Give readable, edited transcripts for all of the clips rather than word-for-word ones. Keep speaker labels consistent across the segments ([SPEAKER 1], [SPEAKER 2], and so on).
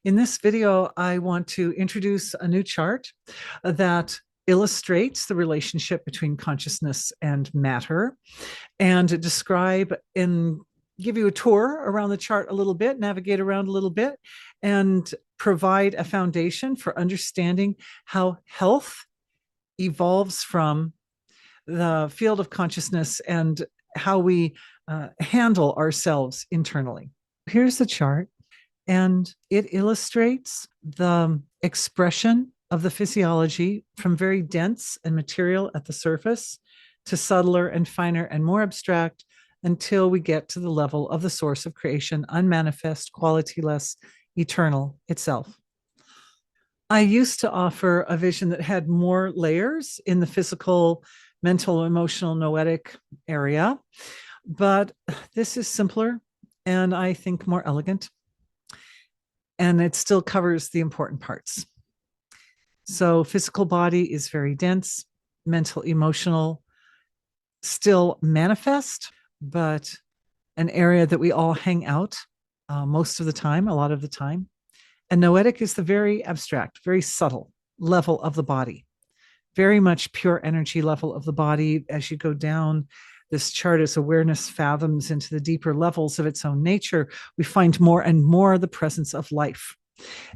[SPEAKER 1] In this video, I want to introduce a new chart that illustrates the relationship between consciousness and matter and describe and give you a tour around the chart a little bit, navigate around a little bit, and provide a foundation for understanding how health evolves from the field of consciousness and how we handle ourselves internally. Here's the chart. And it illustrates the expression of the physiology from very dense and material at the surface to subtler and finer and more abstract until we get to the level of the source of creation, unmanifest, qualityless, eternal itself. I used to offer a vision that had more layers in the physical, mental, emotional, noetic area, but this is simpler and I think more elegant. And it still covers the important parts. So physical body is very dense, mental, emotional, still manifest, but an area that we all hang out most of the time, a lot of the time. And noetic is the very abstract, very subtle level of the body, very much pure energy level of the body. As you go down this chart, as awareness fathoms into the deeper levels of its own nature, we find more and more the presence of life.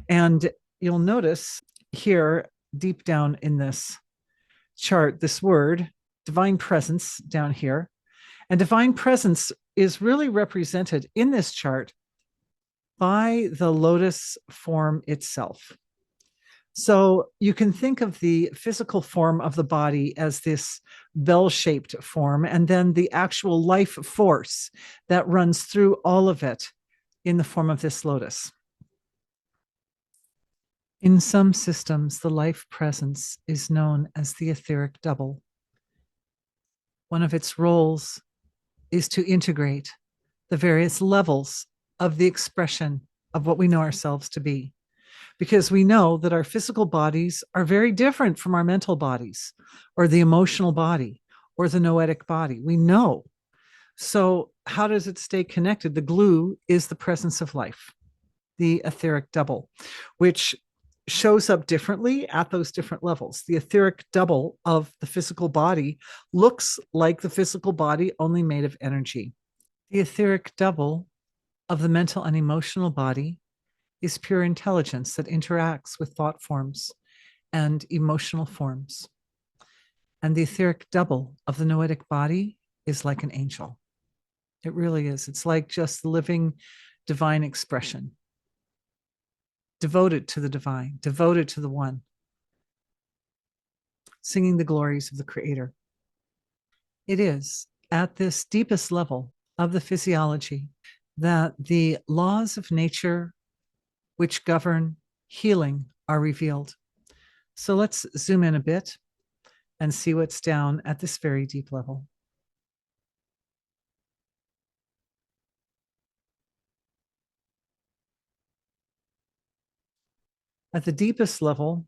[SPEAKER 1] And you'll notice here, deep down in this chart, this word, divine presence, down here. And divine presence is really represented in this chart by the lotus form itself. So you can think of the physical form of the body as this bell-shaped form, and then the actual life force that runs through all of it in the form of this lotus. In some systems, the life presence is known as the etheric double. One of its roles is to integrate the various levels of the expression of what we know ourselves to be, because we know that our physical bodies are very different from our mental bodies or the emotional body or the noetic body. We know. So how does it stay connected? The glue is the presence of life, the etheric double, which shows up differently at those different levels. The etheric double of the physical body looks like the physical body, only made of energy. The etheric double of the mental and emotional body is pure intelligence that interacts with thought forms and emotional forms. And the etheric double of the noetic body is like an angel. It really is. It's like just living divine expression, devoted to the divine, devoted to the one, singing the glories of the Creator. It is at this deepest level of the physiology that the laws of nature which govern healing are revealed. So let's zoom in a bit and see what's down at this very deep level. At the deepest level,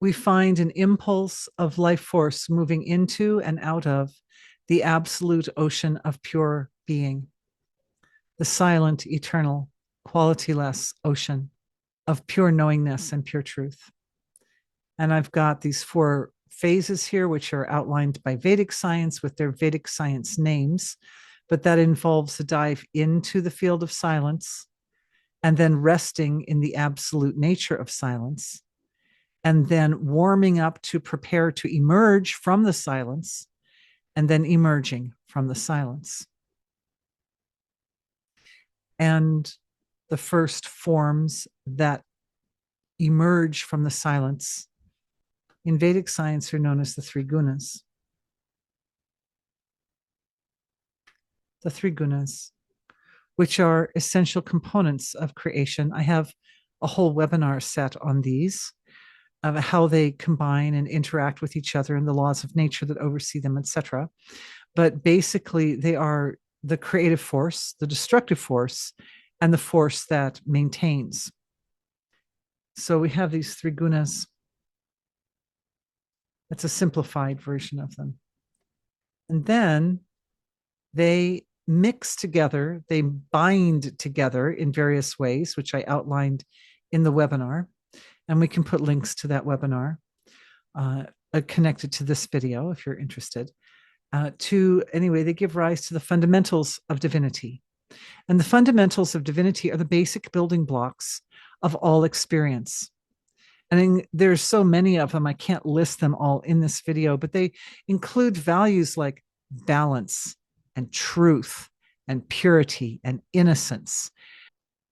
[SPEAKER 1] we find an impulse of life force moving into and out of the absolute ocean of pure being, the silent, eternal, qualityless ocean of pure knowingness and pure truth. And I've got these 4 phases here, which are outlined by Vedic science with their Vedic science names, but that involves a dive into the field of silence and then resting in the absolute nature of silence, and then warming up to prepare to emerge from the silence, and then emerging from the silence. And the first forms that emerge from the silence in Vedic science are known as the 3 gunas. The 3 gunas, which are essential components of creation. I have a whole webinar set on these, of how they combine and interact with each other and the laws of nature that oversee them, etc. But basically, they are the creative force, the destructive force, and the force that maintains. So we have these 3 gunas. That's a simplified version of them. And then they mix together, they bind together in various ways, which I outlined in the webinar. And we can put links to that webinar connected to this video if you're interested. Anyway, they give rise to the fundamentals of divinity. And the fundamentals of divinity are the basic building blocks of all experience. And there's so many of them, I can't list them all in this video, but they include values like balance and truth and purity and innocence,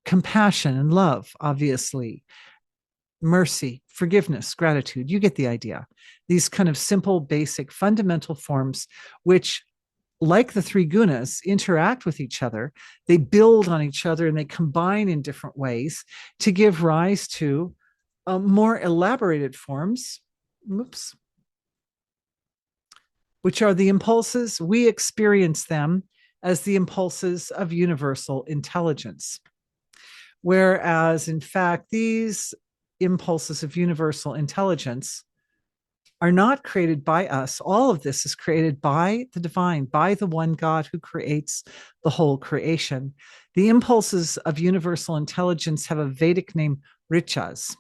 [SPEAKER 1] compassion and love, obviously, mercy, forgiveness, gratitude. You get the idea. These kind of simple, basic, fundamental forms, which, like the three gunas, interact with each other. They build on each other and they combine in different ways to give rise to more elaborated forms, which are the impulses. We experience them as the impulses of universal intelligence. Whereas, in fact, these impulses of universal intelligence are not created by us. All of this is created by the divine, by the one God who creates the whole creation. The impulses of universal intelligence have a Vedic name, richas,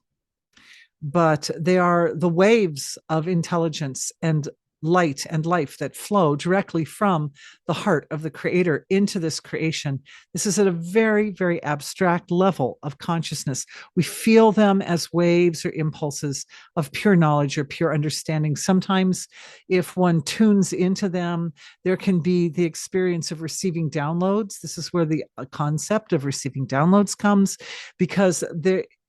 [SPEAKER 1] but they are the waves of intelligence and light and life that flow directly from the heart of the creator into this creation. This is at a very, very abstract level of consciousness. We feel them as waves or impulses of pure knowledge or pure understanding. Sometimes, if one tunes into them, there can be the experience of receiving downloads. This is where the concept of receiving downloads comes, because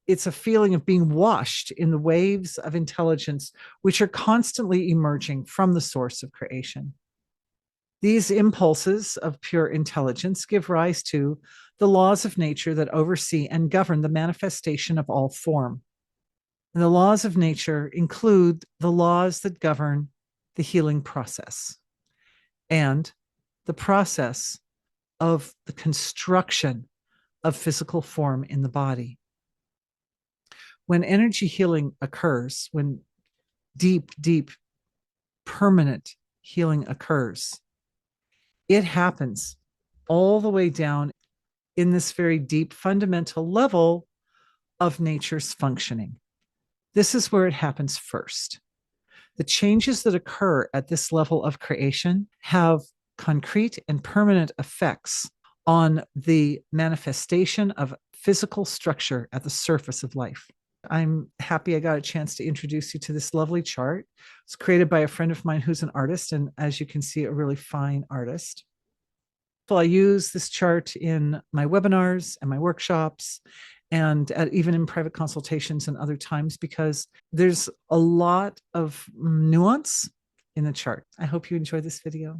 [SPEAKER 1] it's a feeling of being washed in the waves of intelligence, which are constantly emerging from the source of creation. These impulses of pure intelligence give rise to the laws of nature that oversee and govern the manifestation of all form. And the laws of nature include the laws that govern the healing process and the process of the construction of physical form in the body. When energy healing occurs, when deep, deep, permanent healing occurs, it happens all the way down in this very deep, fundamental level of nature's functioning. This is where it happens first. The changes that occur at this level of creation have concrete and permanent effects on the manifestation of physical structure at the surface of life. I'm happy I got a chance to introduce you to this lovely chart. It's created by a friend of mine who's an artist, and as you can see, a really fine artist. So I use this chart in my webinars and my workshops, and even in private consultations and other times, because there's a lot of nuance in the chart. I hope you enjoy this video.